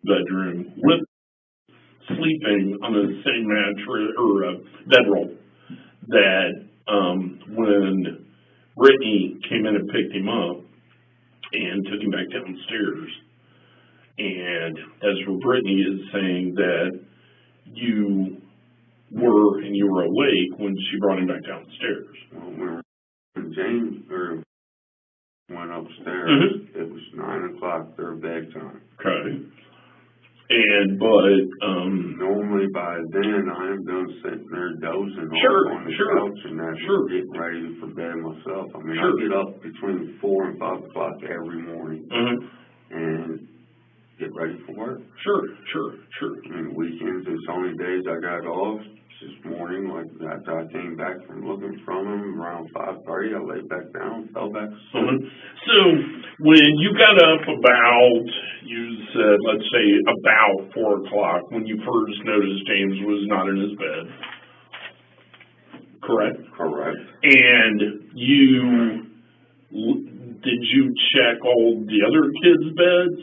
bedroom with sleeping on the same mattress or bedroll that when Brittany came in and picked him up and took him back downstairs. And as for Brittany is saying that you were awake when she brought him back downstairs.
Well, when James went upstairs, it was 9 o'clock, their bedtime.
Okay. But
normally by then I am done sitting there dozing on the couch and that's getting ready for bed myself. I mean, I get up between 4 and 5 o'clock every morning and get ready for work. Sure. I mean, weekends, it's only days I got off. This morning, like after I came back from looking from him around 5:30, I laid back down, fell back asleep.
So when you got up about, you said, let's say about 4 o'clock, when you first noticed James was not in his bed, correct?
Correct.
And did you check all the other kids' beds?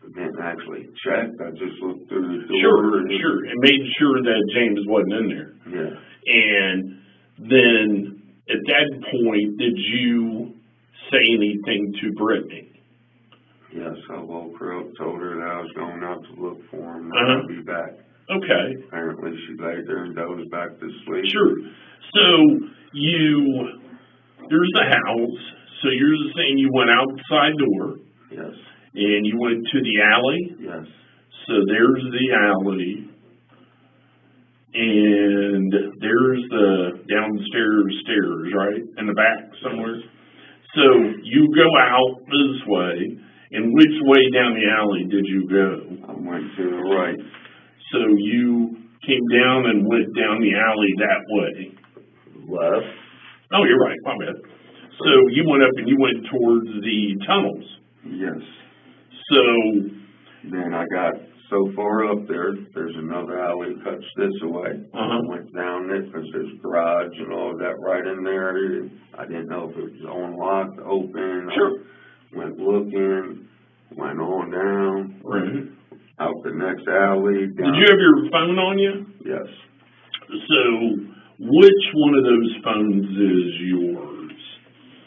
I didn't actually check. I just looked through the door.
Sure. And made sure that James wasn't in there.
Yeah.
And then at that point, did you say anything to Brittany?
Yes, I woke her up, told her that I was going out to look for him, and I'd be back.
Okay.
Apparently she laid there and dozed back to sleep.
Sure. So there's the house. So you're saying you went outside door.
Yes.
And you went to the alley?
Yes.
So there's the alley. And there's the downstairs stairs, right? In the back somewhere. So you go out this way. And which way down the alley did you go?
I went to the right.
So you came down and went down the alley that way?
Left.
Oh, you're right. My bad. So you went up and you went towards the tunnels?
Yes.
So
then I got so far up there's another alley that cuts this away. I went down it because there's garage and all of that right in there. I didn't know if it was unlocked, open.
Sure.
I went looking, went on down, out the next alley. Down.
Did you have your phone on you?
Yes.
So which one of those phones is yours?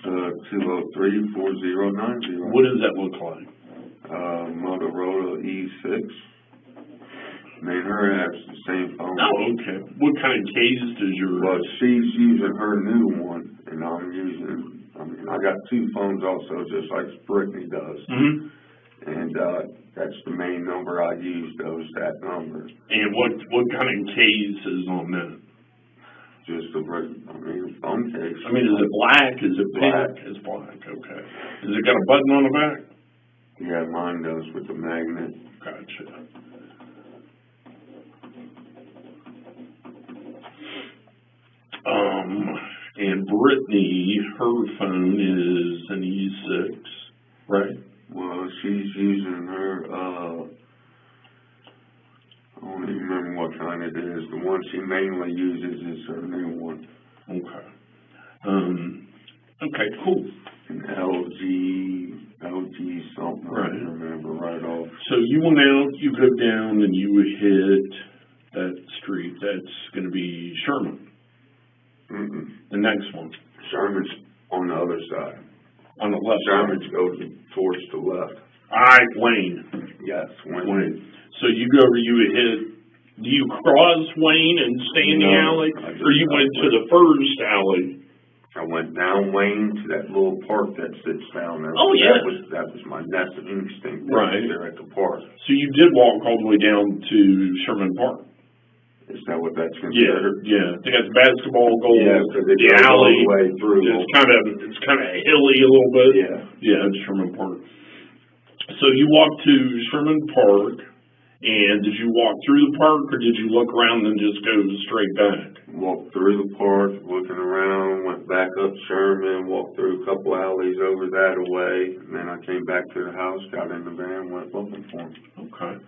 203-4090.
What does that look like?
Motorola E6. Me and her have the same phone.
Oh, okay. What kind of case does yours?
Well, she's using her new one, and I got two phones also, just like Brittany does. And that's the main number I use, that number.
And what kind of case is on that?
Just a phone case.
Is it black? Is it black? It's black, okay. Has it got a button on the back?
Yeah, mine does with the magnet.
Gotcha. And Brittany, her phone is an E6, right?
Well, she's using her, I don't even remember what kind it is. The one she mainly uses is her new one.
Okay. Okay, cool.
An LG something, I don't remember right off.
So you went out, you go down, and you hit that street. That's going to be Sherman. The next one.
Sherman's on the other side.
On the left
Sherman's
side.
goes towards the left.
All right, Wayne.
Yes, Wayne.
So you go over, you hit, do you cross Wayne and stay in the alley? Or you went to the first alley?
I went down Wayne to that little park that sits down there.
Oh, yeah.
That was my nest of instinct there at the park.
So you did walk all the way down to Sherman Park?
Is that what that's considered?
Yeah. They got the basketball goal.
Yeah, because it
the
goes
alley.
all the way through.
It's kind of hilly a little bit.
Yeah,
it's Sherman Park. So you walked to Sherman Park, and did you walk through the park, or did you look around and just go straight back?
Walked through the park, looking around, went back up Sherman, walked through a couple alleys over that way, and then I came back to the house, got in the van, went looking for him.
Okay.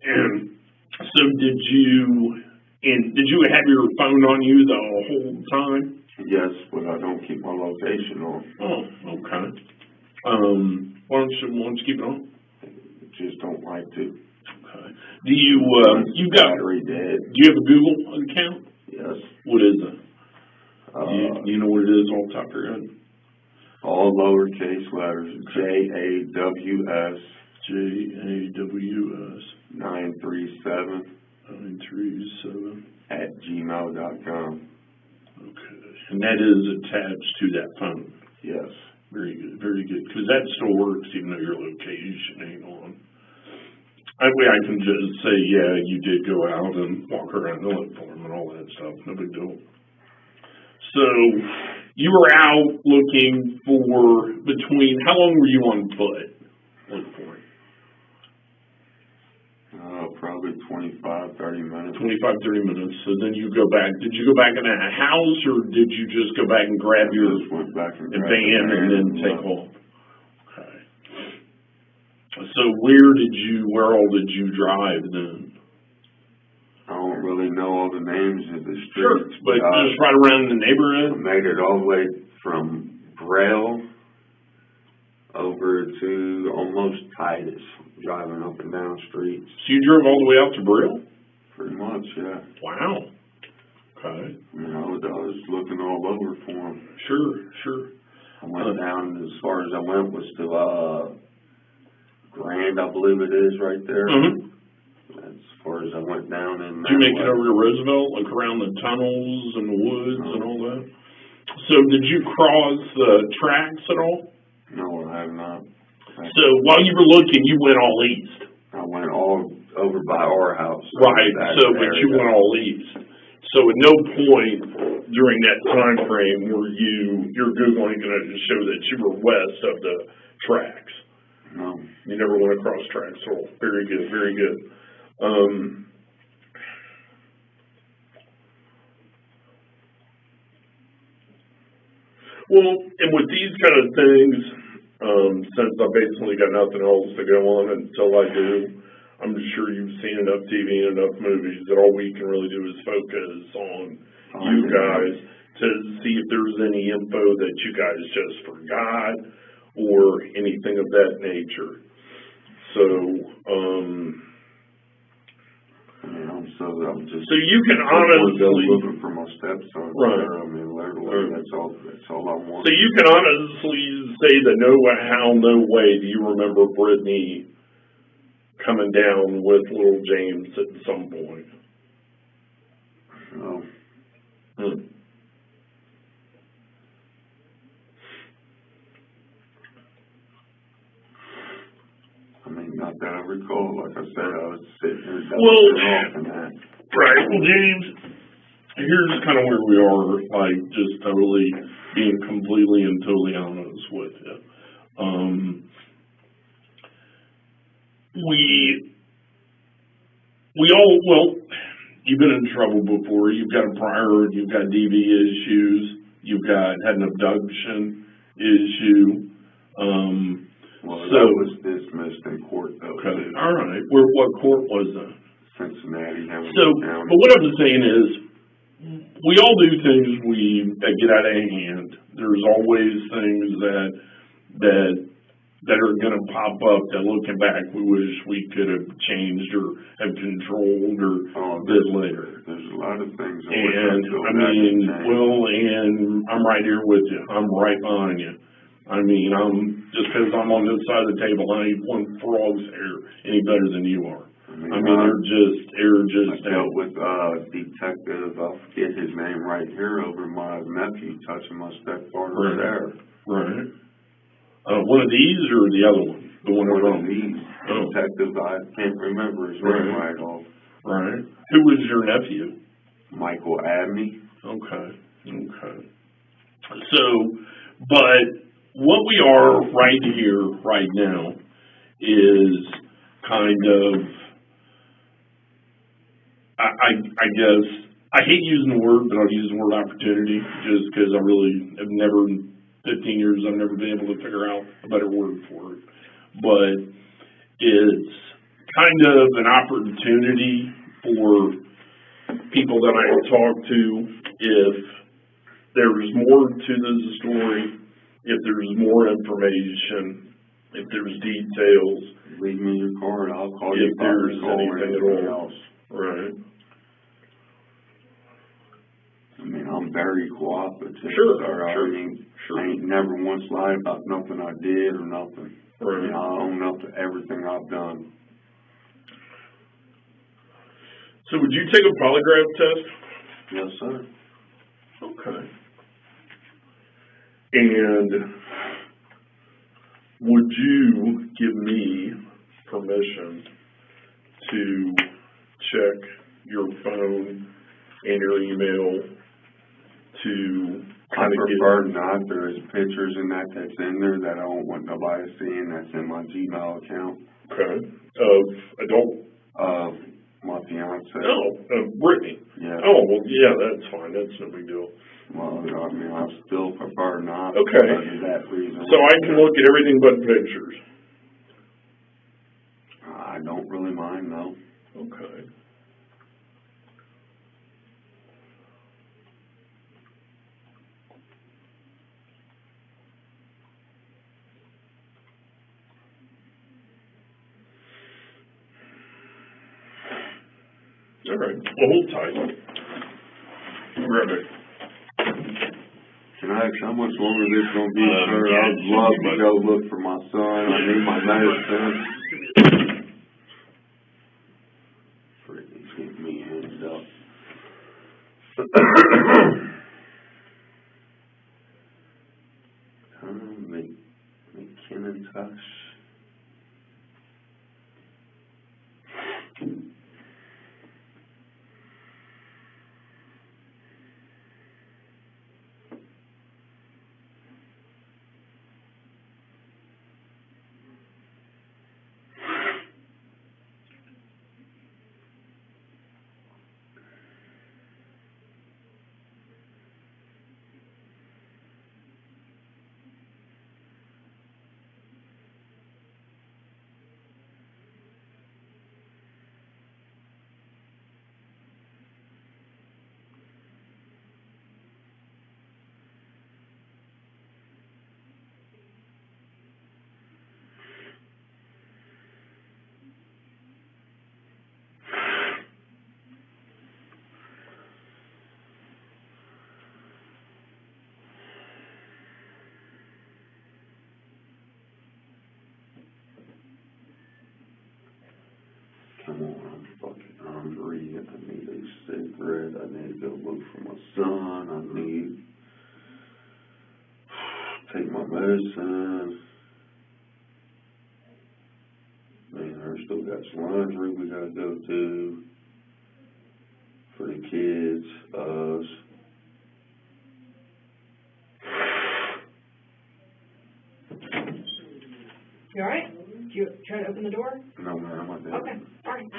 And so did you have your phone on you the whole time?
Yes, but I don't keep my location on.
Oh, okay. Why don't you keep it on?
just don't like to.
Okay. Do you, you got,
Battery dead.
do you have a Google account?
Yes.
What is it? You know what it is off the top of your head?
All lowercase letters, JAWS.
JAWS.
937 @gmail.com.
Okay. And that is attached to that phone?
Yes.
Very good, very good. Because that still works even though your location ain't on. That way I can just say, yeah, you did go out and walk around and look for them and all that stuff. No big deal. So you were out looking for how long were you on foot looking for it?
Probably 25, 30 minutes.
25, 30 minutes. So then you go back. Did you go back in a house or did you just go back and grab your
went back and
van and then take off? Okay. So where all did you drive then?
I don't really know all the names of the streets.
Sure, but just right around the neighborhood?
I made it all the way from Braille over to almost Titus, driving up and down streets.
So you drove all the way out to Brill?
Pretty much, yeah.
Wow. Okay.
You know, I was looking all over for them.
Sure.
I went down as far as I went was to Grand, I believe it is, right there.
Mm-hmm.
As far as I went down in.
Did you make it over to Roosevelt, like around the tunnels and the woods and all that? So did you cross the tracks at all?
No, I have not.
So while you were looking, you went all east?
I went all over by our house.
Right, but you went all east. So at no point during that time frame were your Googling going to show that you were west of the tracks?
No.
You never went across tracks at all. Very good, very good. Well, and with these kind of things, since I basically got nothing else to go on until I do, I'm sure you've seen enough TV and enough movies that all we can really do is focus on you guys to see if there's any info that you guys just forgot or anything of that nature. So, so you can honestly
looking for my stepson.
Right.
I mean, literally, that's all I want.
So you can honestly say that no way do you remember Brittany coming down with little James at some point.
No. I mean, not that I recall. Like I said, I was sitting there off and that.
Right. Well, James, here's kind of where we are, like, just totally being completely and totally honest with you. You've been in trouble before. You've got a prior, you've got DV issues, you've had an abduction issue.
That was dismissed in court, though.
Okay. All right. What court was that?
Cincinnati.
But what I'm saying is, we all do things that get out of hand. There's always things that are going to pop up that, looking back, we wish we could have changed or have controlled or did later.
There's a lot of things.
And I'm right here with you. I'm right behind you. I mean, just because I'm on this side of the table, I ain't one frog's hair any better than you are. I mean, you're just.
I dealt with detective, I forget his name right here, over my nephew touching my stepfather's hair.
Right. One of these or the other one? The one
of these. Detective, I can't remember his name right off.
Right. Who was your nephew?
Michael Abney.
Okay. So, but what we are right here, right now, is kind of, I guess, I hate using the word, but I'll use the word opportunity, just because I really have never, in 15 years, I've never been able to figure out a better word for it. But it's kind of an opportunity for people that I talk to, if there's more to the story, if there's more information, If there's details,
leave me your card, I'll call you
if
if I
there's
recall
anything at
anything
all.
else.
Right.
I mean, I'm very cooperative.
Sure,
Sir.
sure, sure.
I ain't never once lied about nothing I did or nothing.
Right.
I mean, I own up to everything I've done.
So would you take a polygraph test?
Yes, sir.
Okay. And would you give me permission to check your phone and your email to
I
kind of
prefer not. There's pictures in that's in there that I don't want nobody seeing. That's in my Gmail account.
Okay. Of adult?
My fiance.
Oh, Brittany.
Yeah.
Oh, well, yeah, that's fine. That's no big deal.
Well, I mean, I still prefer not.
Okay.
Because of that reason.
So I can look at everything but pictures.
I don't really mind, no.
Okay. All right. Well, hold tight. Grab it.
Can I ask how much longer this is going to be, sir?
Yeah,
I'd love to go look for my son. I need my medicine. Brittany's getting me handed up. McKintosh. Come on, I'm fucking hungry. I need a cigarette. I need to go look for my son. I need to take my medicine. Man, I still got some laundry we gotta go to for the kids, us.
You all right? Did you try to open the door?
No, man, I'm not there.
Okay, all right.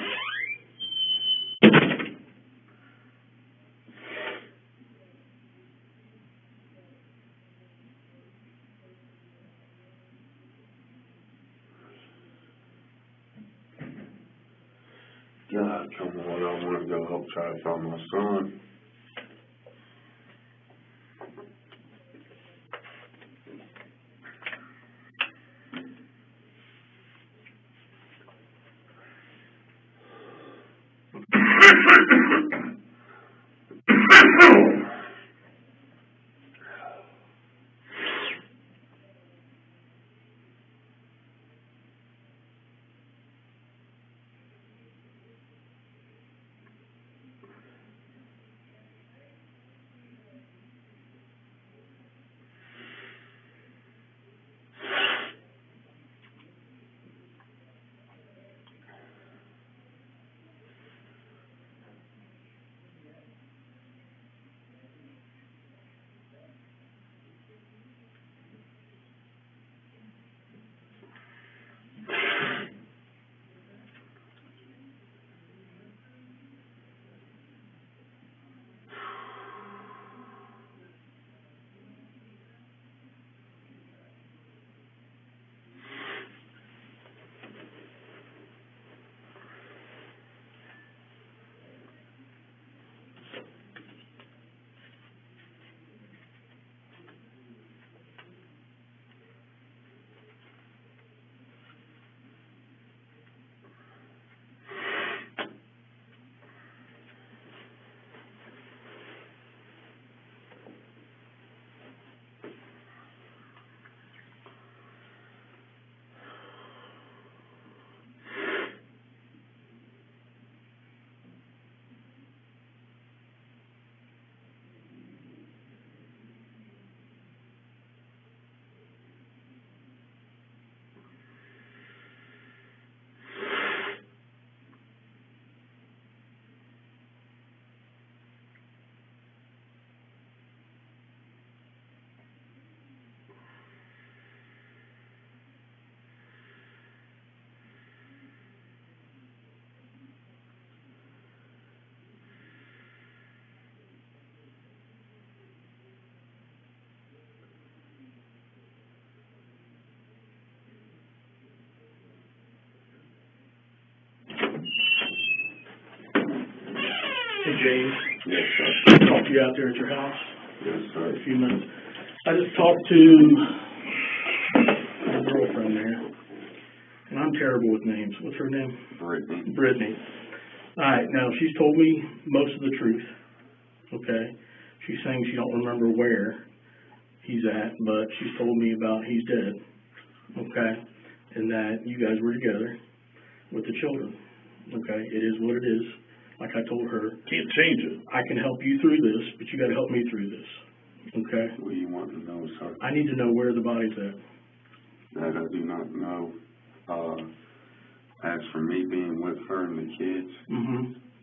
God, come on, I want to go help try to find my son.
James.
Yes, sir.
Talk to you out there at your house
Yes,
for
sir.
a few minutes. I just talked to my girlfriend there, and I'm terrible with names. What's her name?
Brittany.
Brittany. All right, now she's told me most of the truth, okay? She's saying she don't remember where he's at, but she's told me about he's dead, okay? And that you guys were together with the children, okay? It is what it is, like I told her.
Can't change it.
I can help you through this, but you gotta help me through this, okay?
What do you want to know, sir?
I need to know where the body's at.
That I do not know. As for me being with her and the kids,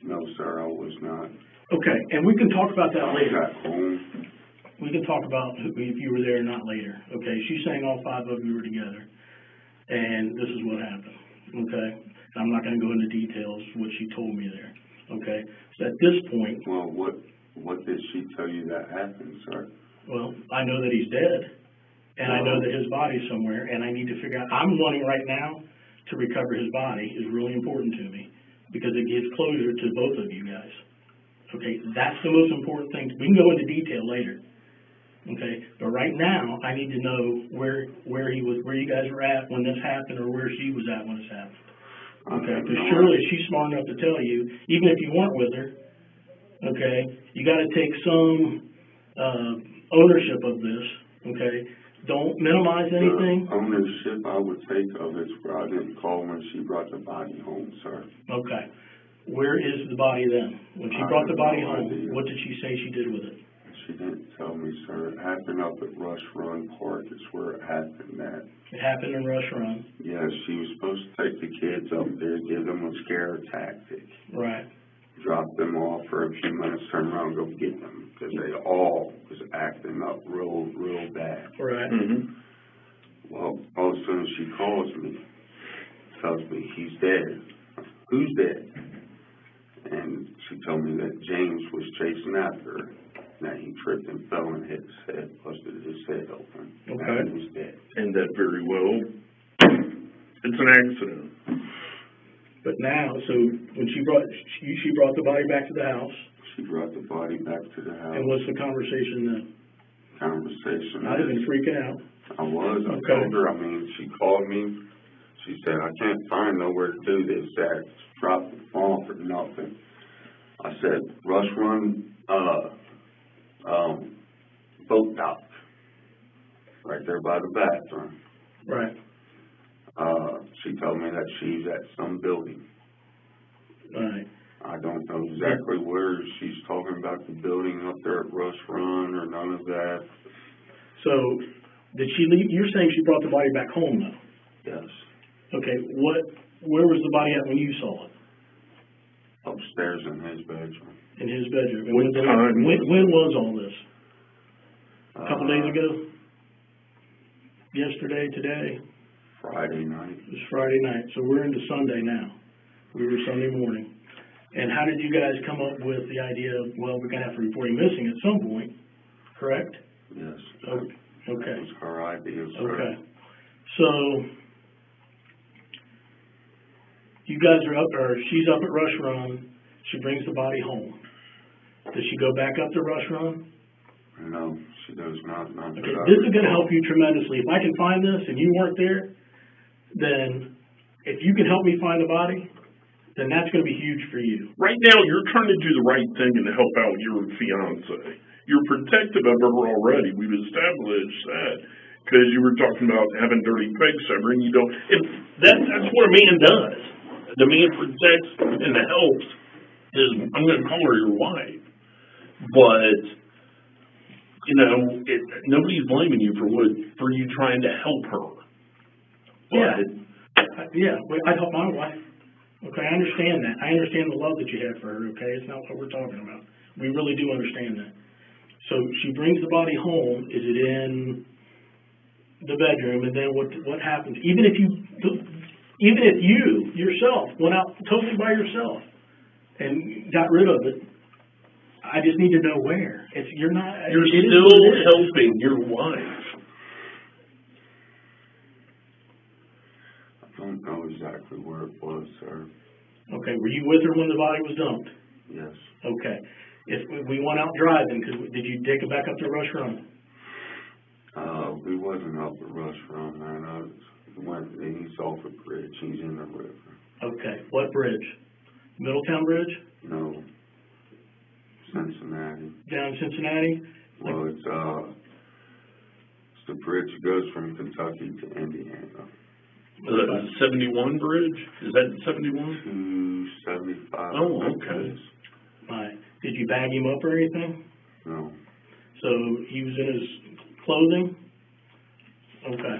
no, sir, I was not.
Okay, and we can talk about that
I
later.
got home.
We can talk about if you were there or not later, okay? She's saying all five of you were together, and this is what happened, okay? I'm not gonna go into details, what she told me there, okay? So at this point,
Well, what did she tell you that happened, sir?
well, I know that he's dead, and I know that his body's somewhere, and I need to figure out, I'm wanting right now to recover his body is really important to me, because it gives closure to both of you guys, okay? That's the most important thing. We can go into detail later, okay? But right now, I need to know where you guys were at when this happened, or where she was at when this happened, okay? Because surely she's smart enough to tell you, even if you weren't with her, okay, you gotta take some, ownership of this, okay? Don't minimize anything.
The ownership I would take of it where I didn't call when she brought the body home, sir.
Okay. Where is the body then? When she brought the body home, what did she say she did with it?
She didn't tell me, sir. It happened up at Rush Run Park is where it happened at.
It happened in Rush Run.
Yes, she was supposed to take the kids up there, give them a scare tactic.
Right.
Drop them off for a few minutes, turn around and go get them, because they all was acting up real bad.
Right.
Well, all of a sudden she calls me, tells me he's dead. Who's dead? And she told me that James was chasing after her, that he tripped and fell and hit his head, busted his head open.
Okay.
And he was dead.
And that very well, it's an accident.
But now, so when she brought the body back to the house,
She brought the body back to the house.
and what's the conversation then?
Conversation.
I'd have been freaking out.
I was. I
Okay.
told her, she called me. She said, I can't find nowhere to do this. That dropped the phone for nothing. I said, Rush Run, boat dock. Right there by the bathroom.
Right.
She told me that she's at some building.
Right.
I don't know exactly where she's talking about, the building up there at Rush Run or none of that.
So, did she leave? You're saying she brought the body back home though?
Yes.
Okay, where was the body at when you saw it?
Upstairs in his bedroom.
In his bedroom. And
What time?
When was all this? A couple days
Uh,
ago? Yesterday, today?
Friday night.
It was Friday night, so we're into Sunday now. We were Sunday morning. And how did you guys come up with the idea of, well, we're gonna have to report him missing at some point, correct?
Yes.
Okay.
That was her idea, sir.
Okay. So, you guys are up, or she's up at Rush Run, she brings the body home. Does she go back up to Rush Run?
No, she does not.
Okay, this is gonna help you tremendously. If I can find this and you weren't there, then if you can help me find the body, then that's gonna be huge for you.
Right now, you're trying to do the right thing and help out your fiance. You're protective of her already. We've established that because you were talking about having dirty pigs over, and you don't. And that's what a man does. The man protects and helps. I'm going to call her your wife, but nobody's blaming you for you trying to help her. But,
Yeah, I'd help my wife. Okay, I understand that. I understand the love that you have for her, okay? It's not what we're talking about. We really do understand that. So she brings the body home. Is it in the bedroom? And then what happens? Even if you yourself went out totally by yourself and got rid of it, I just need to know where. You're
still helping your wife.
I don't know exactly where it was, sir.
Okay, were you with her when the body was dumped?
Yes.
Okay. If we went out driving, did you take it back up to Rush Run?
We wasn't up at Rush Run, man. He's off a bridge. He's in the river.
Okay. What bridge? Middletown Bridge?
No. Cincinnati.
Down in Cincinnati?
Well, it's the bridge that goes from Kentucky to Indiana.
Is that the 71 bridge? Is that 71?
275.
Oh, okay.
All right. Did you bag him up or anything?
No.
So he was in his clothing? Okay.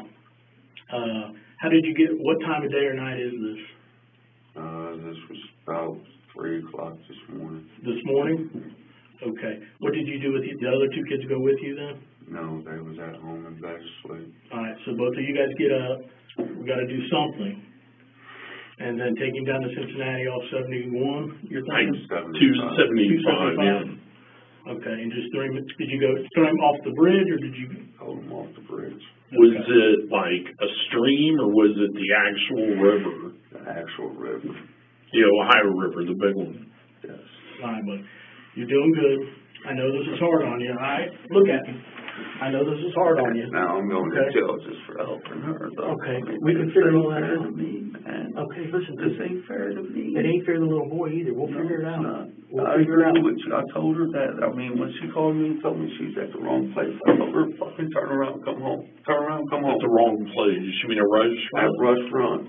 How did you what time of day or night is this?
This was about 3 o'clock this morning.
This morning? Okay. What did you do with the other two kids go with you then?
No, they was at home and back asleep.
All right, so both of you guys get up. We got to do something. And then take him down to Cincinnati off 71, you're thinking?
275, yeah.
Okay, and just throw him, did you throw him off the bridge or did you?
Hold him off the bridge.
Was it like a stream or was it the actual river?
The actual river.
The Ohio River, the big one.
Yes.
All right, but you're doing good. I know this is hard on you, all right? Look at me. I know this is hard on you.
Now I'm going to jail just for helping her, though.
Okay, we can figure all that out.
To me, man.
Okay, listen,
This ain't fair to me.
it ain't fair to the little boy either. We'll figure it out. We'll
I
figure it out.
agree with you. I told her that. I mean, when she called me and told me she's at the wrong place, I told her, fucking turn around, come home. Turn around, come home.
At the wrong place. You mean a Rush Run?
At Rush Run.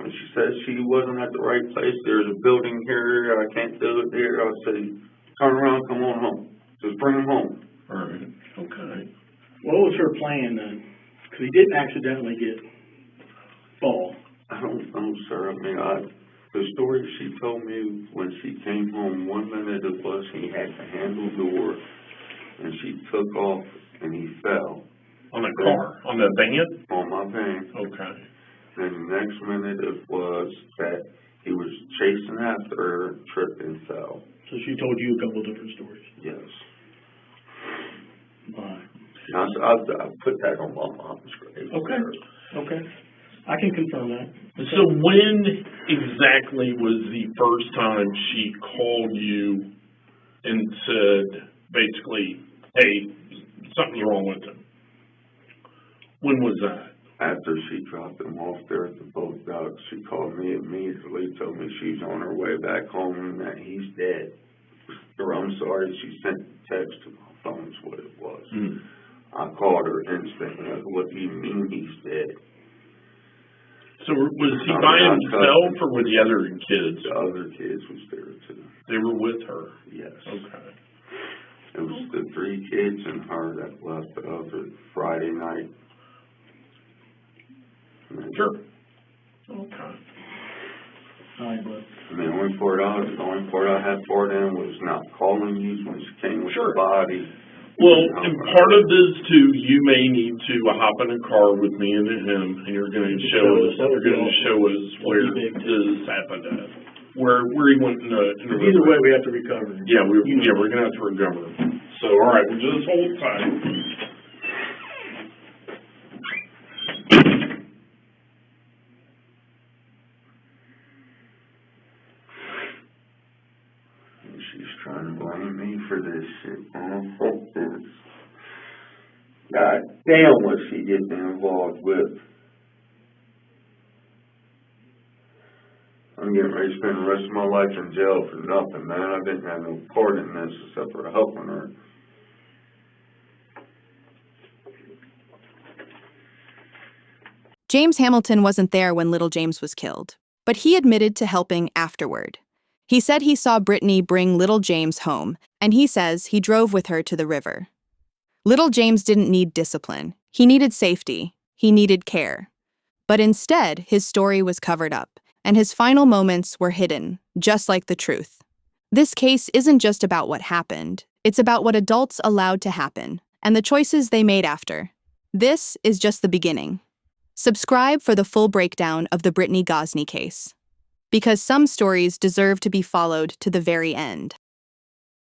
When she said she wasn't at the right place, there's a building here, I can't do it there, I said, turn around, come on home. Just bring him home.
All right. Okay.
What was her plan then? Because he didn't accidentally fall.
I don't know, sir. I mean, the story she told me when she came home, 1 minute it was he had the handle door, and she took off, and he fell.
On the car? On the van?
On my van.
Okay.
Then the next minute it was that he was chasing after her, tripped and fell.
So she told you a couple different stories.
Yes.
All right.
I put that on my mom's grave.
Okay. I can confirm that.
So when exactly was the first time she called you and said, basically, hey, something's wrong with him? When was that?
After she dropped him off there at the boat dock, she called me immediately, told me she's on her way back home and that he's dead. Or I'm sorry, she sent a text to my phone is what it was.
Mm.
I called her instantly. What do you mean he's dead?
So was he by himself or with the other kids?
The other kids was there too.
They were with her?
Yes.
Okay.
It was the 3 kids and her that left the other Friday night.
Sure. Okay.
All right, bud.
I mean, the only part I had for them was not calling you when she came with
Sure.
the body.
Well, and part of this too, you may need to hop in a car with me and him, and you're going to show us where this happened at, where he went in the
Either way, we have to recover.
Yeah, we're going to have to recover. So, all right, we'll just hold tight.
She's trying to blame me for this shit, man. Fuck this. God damn what she gets me involved with. I'm getting ready to spend the rest of my life in jail for nothing, man. I didn't have no part in this except for helping her.
James Hamilton wasn't there when little James was killed, but he admitted to helping afterward. He said he saw Brittany bring little James home, and he says he drove with her to the river. Little James didn't need discipline. He needed safety. He needed care. But instead, his story was covered up, and his final moments were hidden, just like the truth. This case isn't just about what happened. It's about what adults allowed to happen, and the choices they made after. This is just the beginning. Subscribe for the full breakdown of the Brittany Gosney case. Because some stories deserve to be followed to the very end.